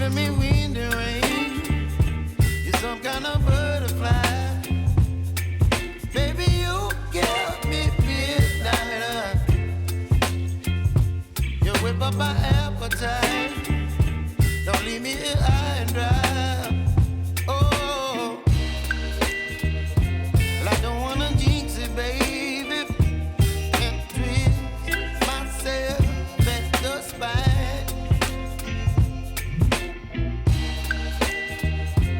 giving me wind and rain. You're some kind of butterfly. Baby, you give me midnight. You whip up my appetite. Don't leave me here high and dry. Oh, well, I don't wanna jinx it, baby. Can't twist myself at the spine.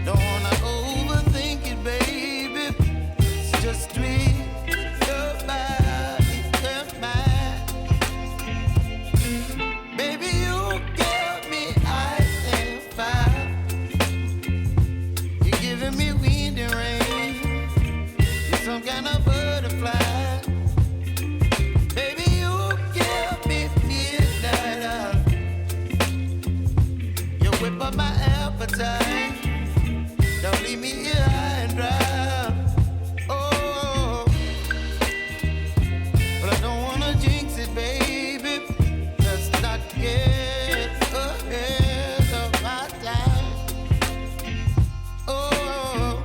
Don't wanna overthink it, baby. It's just twist your body and mine. Baby, you give me ice and fire. You're giving me wind and rain. You're some kind of butterfly. Baby, you give me midnight. You whip up my appetite. Don't leave me here high and dry. Oh, but I don't wanna jinx it, baby. Let's not get ahead of my time. Oh,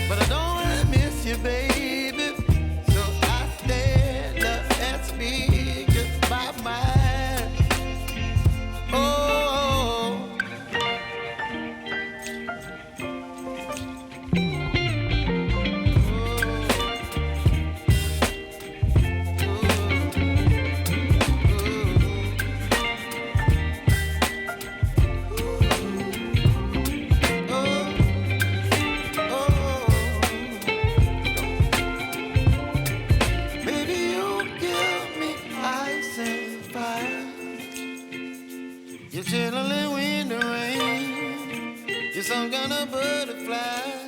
but I don't wanna miss you, baby. So I stand up and speak just my mind. Oh. Baby, you give me ice and fire. You're chilling in wind and rain. You're some kind of butterfly.